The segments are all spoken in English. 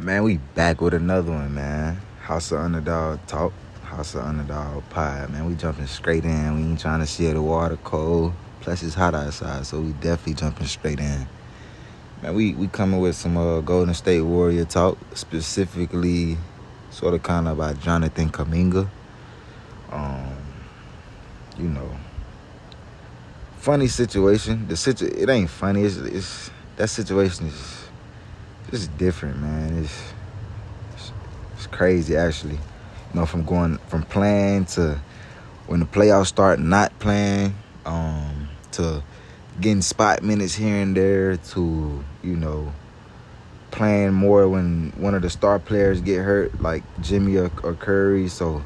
Man, we back with another one, man. House of Underdog Talk. House of Underdog Pie, man. We jumping straight in. We ain't trying to see the water cold. Plus, it's hot outside, so we definitely jumping straight in. Man, we coming with some Golden State Warrior talk, specifically sort of kind of about Jonathan Kuminga. Funny situation. It ain't funny. It's that situation is just different, man. It's crazy, actually. From going from playing to when the playoffs start, not playing, to getting spot minutes here and there, to playing more when one of the star players get hurt, like Jimmy or Curry. So,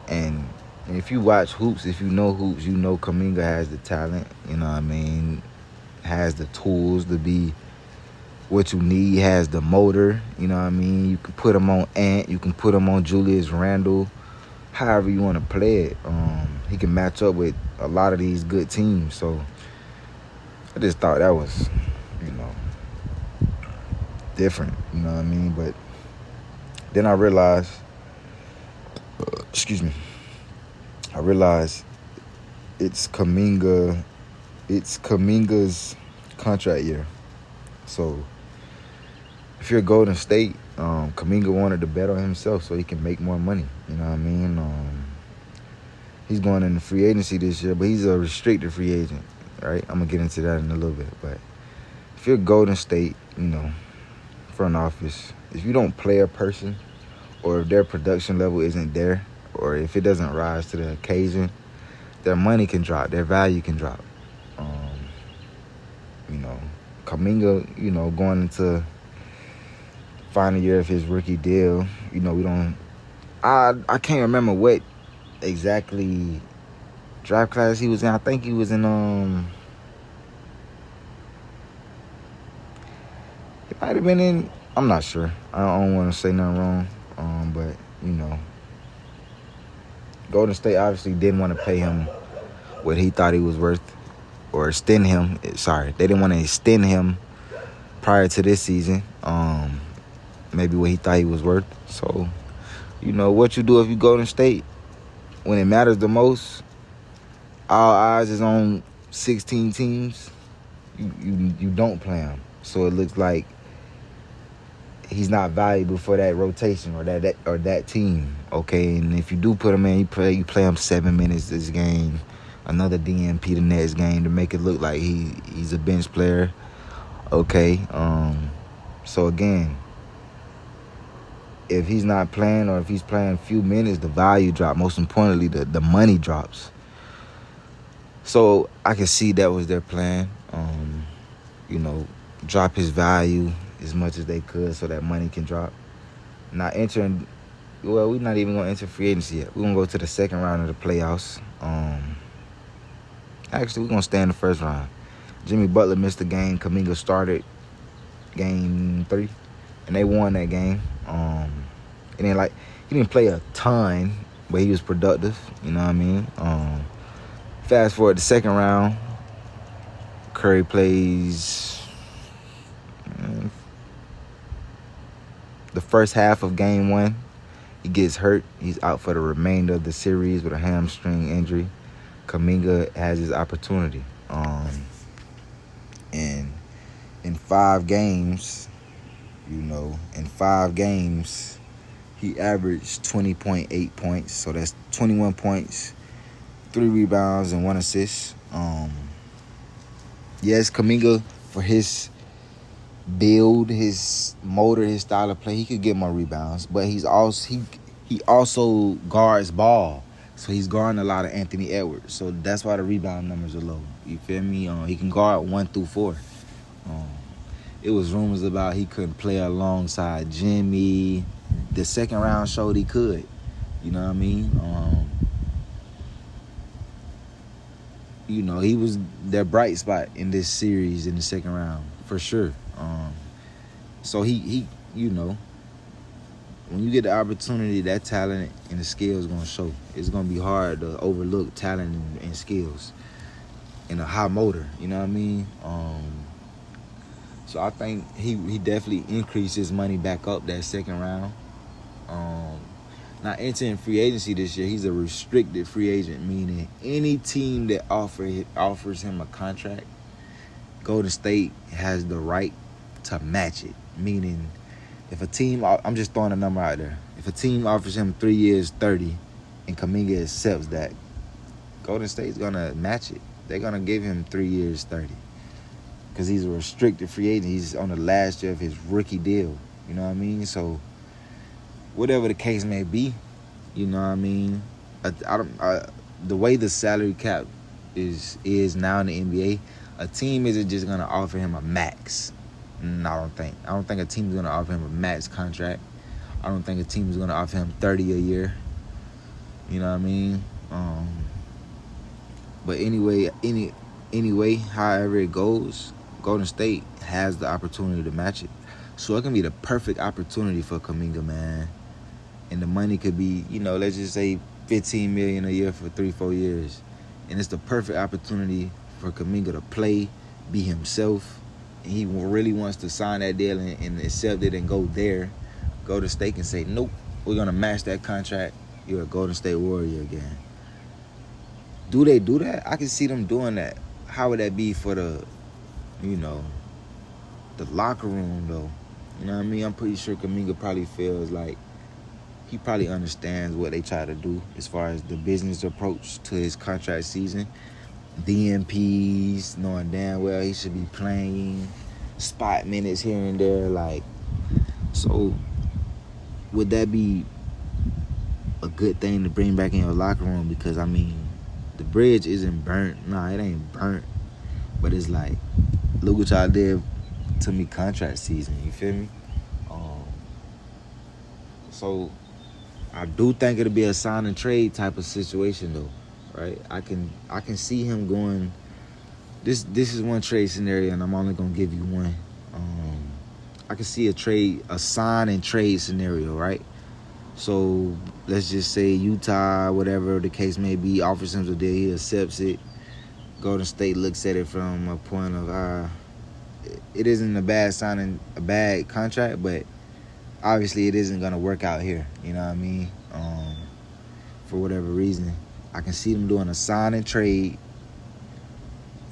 and if you watch hoops, if you know hoops, you know Kuminga has the talent. You know what I mean? Has the tools to be what you need, has the motor, you know what I mean? You can put him on Ant, you can put him on Julius Randle, however you want to play it. He can match up with a lot of these good teams. So I just thought that was, different, you know what I mean? But then I realized, I realized it's Kuminga's contract year. So if you're Golden State, Kuminga wanted to bet on himself so he can make more money. You know what I mean? He's going into free agency this year, but he's a restricted free agent, right? I'm going to get into that in a little bit. But if you're Golden State, front office, if you don't play a person or if their production level isn't there or if it doesn't rise to the occasion, their money can drop, their value can drop. Kuminga, going into final year of his rookie deal, I can't remember what exactly draft class he was in. I think he was in he might have been in, I'm not sure. I don't want to say nothing wrong. But Golden State obviously didn't want to pay him what he thought he was worth, or extend him. Sorry, they didn't want to extend him prior to this season. Maybe what he thought he was worth. So, what you do if you Golden State, when it matters the most, all eyes is on 16 teams, you don't play him. So it looks like he's not valuable for that rotation or that team. Okay, and if you do put him in, you play him 7 minutes this game, another DNP the next game to make it look like he's a bench player. Okay, so again, if he's not playing or if he's playing a few minutes, the value drops. Most importantly, the money drops. So I can see that was their plan. Drop his value as much as they could so that money can drop. Not entering, well, we're not even going to enter free agency yet. We're going to go to the second round of the playoffs. Actually, we're going to stay in the first round. Jimmy Butler missed the game. Kuminga started game 3, and they won that game. He didn't play a ton, but he was productive. You know what I mean? Fast forward to the second round, Curry plays the first half of game 1. He gets hurt. He's out for the remainder of the series with a hamstring injury. Kuminga has his opportunity. And in 5 games, he averaged 20.8 points. So that's 21 points, 3 rebounds, and 1 assist. Yes, Kuminga, for his build, his motor, his style of play, he could get more rebounds. But he also guards ball. So he's guarding a lot of Anthony Edwards. So that's why the rebound numbers are low. You feel me? He can guard 1 through 4. It was rumors about he couldn't play alongside Jimmy. The second round showed he could. You know what I mean? He was their bright spot in this series in the second round, for sure. So he when you get the opportunity, that talent and the skill is going to show. It's going to be hard to overlook talent and skills and a high motor. You know what I mean? So I think he definitely increased his money back up that second round. Now entering free agency this year, he's a restricted free agent, meaning any team that offers him a contract, Golden State has the right to match it. Meaning, if a team, I'm just throwing a number out there, if a team offers him 3 years, 30, and Kuminga accepts that, Golden State's gonna match it. They're gonna give him 3 years, 30, because he's a restricted free agent. He's on the last year of his rookie deal. You know what I mean? So, whatever the case may be, you know what I mean? The way the salary cap is now in the NBA, a team isn't just gonna offer him a max. No, I don't think a team is gonna offer him a max contract. I don't think a team is gonna offer him 30 a year. You know what I mean? But anyway, however it goes, Golden State has the opportunity to match it. So it can be the perfect opportunity for Kuminga, man. And the money could be, let's just say $15 million a year for 3-4 years. And it's the perfect opportunity for Kuminga to play, be himself. And he really wants to sign that deal and accept it and go there. Golden State and say, nope, we're going to match that contract. You're a Golden State Warrior again. Do they do that? I can see them doing that. How would that be for the locker room, though? You know what I mean? I'm pretty sure Kuminga probably feels like he probably understands what they try to do as far as the business approach to his contract season. DNPs, knowing damn well he should be playing spot minutes here and there. So would that be a good thing to bring back in your locker room? Because, the bridge isn't burnt. Nah, it ain't burnt. But it's like, look what y'all did to me contract season. You feel me? So I do think it'll be a sign and trade type of situation, though, right? I can see him going. This is one trade scenario, and I'm only gonna give you one. I can see a sign and trade scenario, right? So let's just say Utah, whatever the case may be, offers him the deal, he accepts it. Golden State looks at it from a point of it isn't a bad contract, but obviously it isn't gonna work out here. You know what I mean? For whatever reason, I can see them doing a sign and trade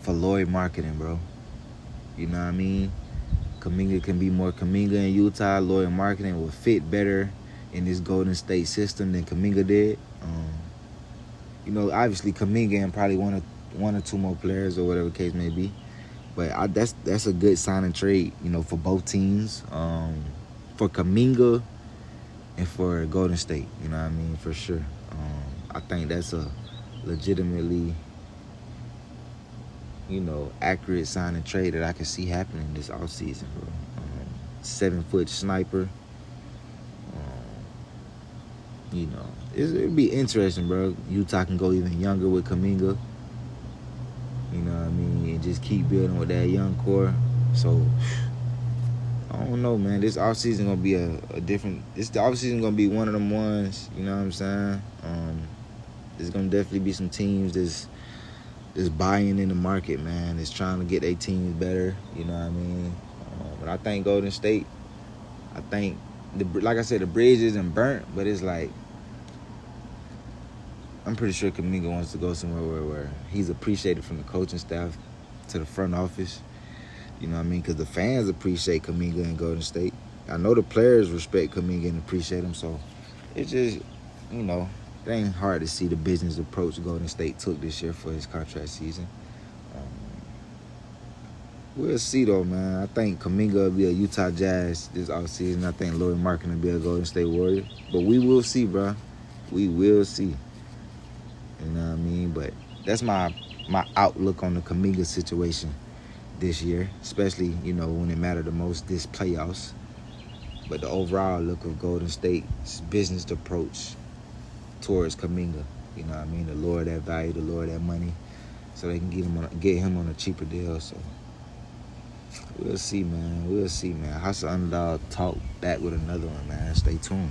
for Lloyd marketing, bro. You know what I mean? Kuminga can be more Kuminga in Utah. Lloyd marketing will fit better in this Golden State system than Kuminga did. Obviously Kuminga and probably one or two more players or whatever the case may be. But that's a good sign and trade, for both teams. For Kuminga and for Golden State, you know what I mean? For sure. I think that's a legitimately, accurate sign and trade that I can see happening this offseason, bro. 7-foot sniper. It'd be interesting, bro. Utah can go even younger with Kuminga. You know what I mean? And just keep building with that young core. So, I don't know, man. This offseason gonna be a different. The offseason gonna be one of them ones. You know what I'm saying? There's gonna definitely be some teams that's buying in the market, man. That's trying to get their teams better. You know what I mean? But I think Golden State. Like I said, the bridge isn't burnt, but it's like, I'm pretty sure Kuminga wants to go somewhere where he's appreciated from the coaching staff to the front office. You know what I mean? Because the fans appreciate Kuminga in Golden State. I know the players respect Kuminga and appreciate him. So it's just, it ain't hard to see the business approach Golden State took this year for his contract season. We'll see, though, man. I think Kuminga will be a Utah Jazz this offseason. I think Lloyd Markin will be a Golden State Warrior. But we will see, bro. We will see. You know what I mean? But that's my outlook on the Kuminga situation this year, especially, when it mattered the most, this playoffs. But the overall look of Golden State's business approach towards Kuminga, you know what I mean? To lower that value, to lower that money, so they can get him on a cheaper deal. So we'll see, man. House of Underdog talk back with another one, man. Stay tuned.